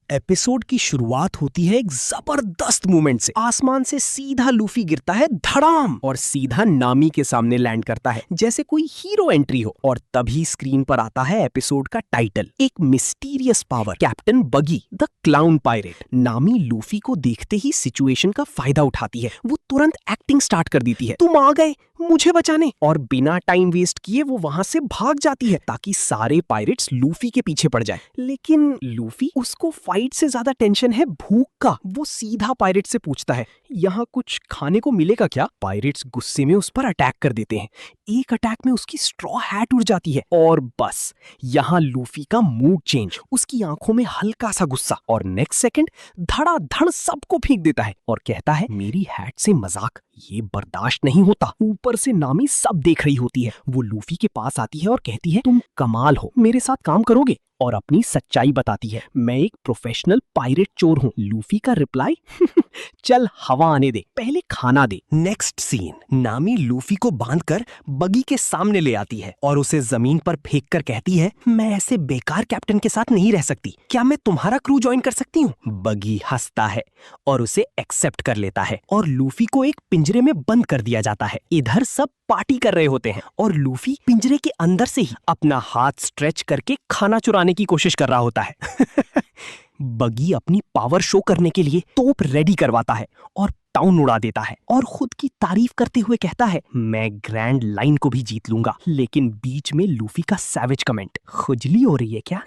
Episode की शुरुआत होती है एक जबरदस्त मूवमेंट से। आसमान से सीधा लूफी गिरता है धड़ाम और सीधा नामी के सामने लैंड करता है जैसे कोई हीरो एंट्री हो। और तभी स्क्रीन पर आता है एपिसोड का टाइटल, एक मिस्टीरियस पावर, कैप्टन बगी द क्लाउन पायरेट। नामी लूफी को देखते ही सिचुएशन का फायदा उठाती है। वो तुरंत एक्टिंग स्टार्ट कर देती है, तुम आ गए मुझे बचाने, और बिना टाइम वेस्ट किए वो वहां से भाग जाती है ताकि सारे पायरेट्स लूफी के पीछे पड़ जाए। लेकिन लूफी, उसको फाइट से ज्यादा टेंशन है भूख का। वो सीधा पायरेट से पूछता है, यहाँ कुछ खाने को मिलेगा क्या? पायरेट्स गुस्से में उस पर अटैक कर देते हैं। एक अटैक में उसकी स्ट्रॉ हैट उड़ जाती है और बस यहाँ लूफी का मूड चेंज। उसकी आंखों में हल्का सा गुस्सा और नेक्स्ट सेकंड धड़ाधड़ सबको फेंक देता है और कहता है, मेरी हैट से मजाक ये बर्दाश्त नहीं होता। ऊपर से नामी सब देख रही होती है। वो लूफी के पास आती है और कहती है, तुम कमाल हो, मेरे साथ काम करोगे? और अपनी सच्चाई बताती है, मैं एक प्रोफेशनल पायरेट चोर हूँ। लूफी का रिप्लाई, चल हवा आने दे, पहले खाना दे। नेक्स्ट सीन, नामी लूफी को बांधकर बगी के सामने ले आती है और उसे जमीन पर फेंक कर कहती है, मैं ऐसे बेकार कैप्टन के साथ नहीं रह सकती, क्या मैं तुम्हारा क्रू ज्वाइन कर सकती हूँ? बगी हंसता है और उसे एक्सेप्ट कर लेता है और लूफी को एक पिंजरे में बंद कर दिया जाता है। इधर सब पार्टी कर रहे होते हैं और लूफी पिंजरे के अंदर से ही अपना हाथ स्ट्रेच करके खाना चुराने की कोशिश कर रहा होता है। बगी अपनी पावर शो करने के लिए तोप रेडी करवाता है और टाउन उड़ा देता है और खुद की तारीफ करते हुए कहता है, मैं ग्रैंड लाइन को भी जीत लूंगा। लेकिन बीच में लूफी का सैवेज कमेंट, खुजली हो रही है क्या?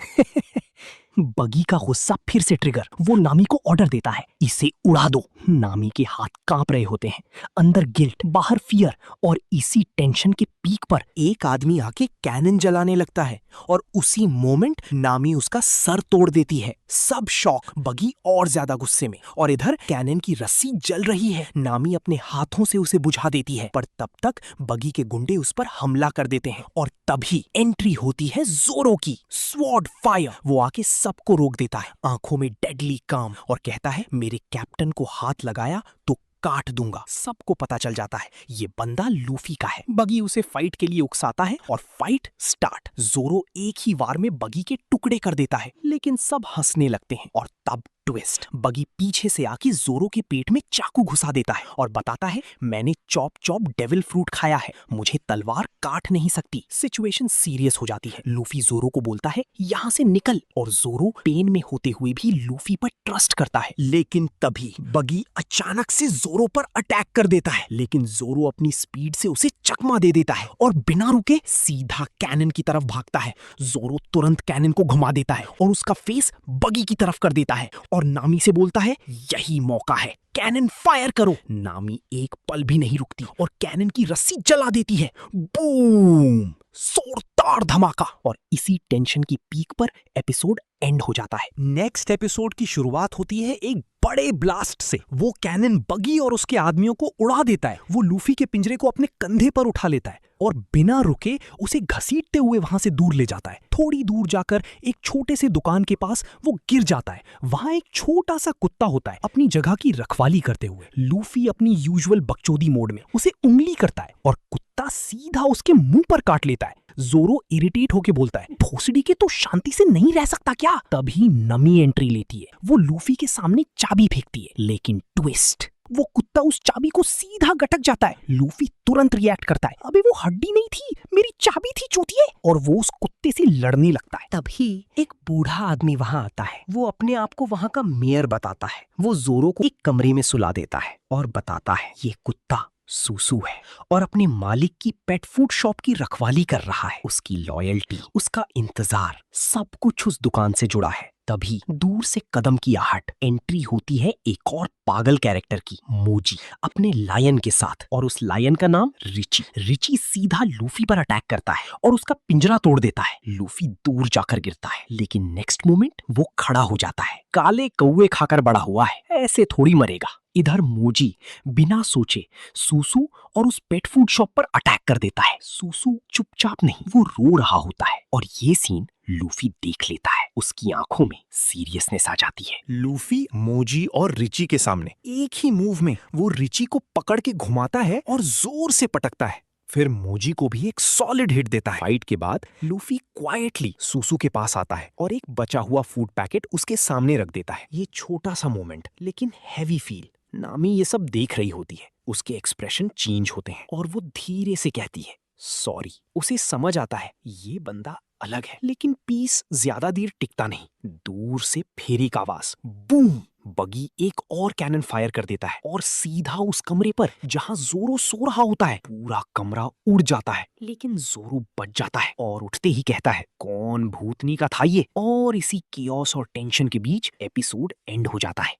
बगी का गुस्सा फिर से ट्रिगर। वो नामी को ऑर्डर देता है, इसे उड़ा दो। नामी के हाथ कांप रहे होते हैं, अंदर गिल्ट, बाहर फियर, और इसी टेंशन के पीक पर एक आदमी आके कैनन जलाने लगता है और उसी मोमेंट नामी उसका सर तोड़ देती है। सब शॉक, बगी और ज्यादा गुस्से में, और इधर कैनन की रस्सी जल रही है। नामी अपने हाथों से उसे बुझा देती है, पर तब तक बगी के गुंडे उस पर हमला कर देते हैं और तभी एंट्री होती है जोरो की। Sword fire. वो आके सबको रोक देता है, आंखों में डेडली काम, और कहता है, मेरे कैप्टन को हाथ लगाया तो काट दूंगा। सबको पता चल जाता है ये बंदा लूफी का है। बगी उसे फाइट के लिए उकसाता है और फाइट स्टार्ट। जोरो एक ही वार में बगी के टुकड़े कर देता है, लेकिन सब हंसने लगते हैं। और तब ट्विस्ट, बगी पीछे से आके जोरो के पेट में चाकू घुसा देता है और बताता है, मैंने चॉप चॉप डेविल फ्रूट खाया है, मुझे तलवार काट नहीं सकती। सिचुएशन सीरियस हो जाती है। लूफी जोरो को बोलता है, यहाँ से निकल, और जोरो पेन में होते हुए भी लूफी पर ट्रस्ट करता है। लेकिन तभी बगी अचानक से जोरो पर अटैक कर देता है, लेकिन जोरो अपनी स्पीड से उसे चकमा दे देता है और बिना रुके सीधा कैनन की तरफ भागता है। जोरो तुरंत कैनन को घुमा देता है और उसका फेस बगी की तरफ कर देता है और नामी से बोलता है, यही मौका है, कैनन फायर करो। नामी एक पल भी नहीं रुकती और कैनन की रस्सी जला देती है। बूम, जोरदार धमाका, और इसी टेंशन की पीक पर एपिसोड एंड हो जाता है। नेक्स्ट एपिसोड की शुरुआत होती है एक बड़े ब्लास्ट से। वो कैनन बगी और उसके आदमियों को उड़ा देता है। वो लूफी के पिंजरे को अपने कंधे पर उठा लेता है और बिना रुके उसे घसीटते हुए वहां से दूर ले जाता है। थोड़ी दूर जाकर एक छोटे से दुकान के पास वो गिर जाता है। वहां एक छोटा सा कुत्ता होता है, अपनी जगह की रखवाली करते हुए। लूफी अपनी यूजुअल बकचोदी मोड में उसे उंगली करता है और कुत्ता सीधा उसके मुंह पर काट लेता है। जोरो इरिटेट होके बोलता है, भोसड़ी के तो शांति से नहीं रह सकता क्या? तभी नमी एंट्री लेती है। वो लूफी के सामने चाबी फेंकती है, लेकिन ट्विस्ट, वो कुत्ता उस चाबी को सीधा गटक जाता है। लूफी तुरंत रिएक्ट करता है, अबे वो हड्डी नहीं थी, मेरी चाबी थी चूतिए, और वो उस कुत्ते से लड़ने लगता है। तभी एक बूढ़ा आदमी वहां आता है। वो अपने आप को वहां का मेयर बताता है। वो जोरो को एक कमरे में सुला देता है और बताता है, ये कुत्ता सूसू है और अपने मालिक की पेट फूड शॉप की रखवाली कर रहा है। उसकी लॉयल्टी, उसका इंतजार, सब कुछ उस दुकान से जुड़ा है। तभी दूर से कदम की आहट, एंट्री होती है एक और पागल कैरेक्टर की, मोजी, अपने लायन के साथ, और उस लायन का नाम रिची। रिची सीधा लूफी पर अटैक करता है और उसका पिंजरा तोड़ देता है। लूफी दूर जाकर गिरता है, लेकिन नेक्स्ट मोमेंट वो खड़ा हो जाता है। काले कौवे खाकर बड़ा हुआ है, ऐसे थोड़ी मरेगा। इधर मोजी बिना सोचे सूसू और उस पेट फूड शॉप पर अटैक कर देता है। सूसू चुपचाप नहीं, वो रो रहा होता है और ये सीन लूफी देख लेता है। उसकी आंखों में सीरियसनेस आ जाती है। लूफी मोजी और रिची के सामने एक ही मूव में वो रिची को पकड़ के घुमाता है और जोर से पटकता है। फिर मोजी को भी एक सॉलिड हिट देता है। फाइट के बाद लूफी क्वाइटली सुसु के पास आता है और एक बचा हुआ फूड पैकेट उसके सामने रख देता है। ये छोटा सा मोमेंट लेकिन हैवी फील। नामी ये सब देख रही होती है, उसके एक्सप्रेशन चेंज होते हैं और वो धीरे से कहती है सॉरी। उसे समझ आता है ये बंदा अलग है, लेकिन पीस ज्यादा देर टिकता नहीं। दूर से फिर एक आवाज, बूम। बगी एक और कैनन फायर कर देता है और सीधा उस कमरे पर जहां जोरो सो रहा होता है। पूरा कमरा उड़ जाता है, लेकिन जोरो बच जाता है और उठते ही कहता है कौन भूतनी का था ये। और इसी कियोस और टेंशन के बीच एपिसोड एंड हो जाता है।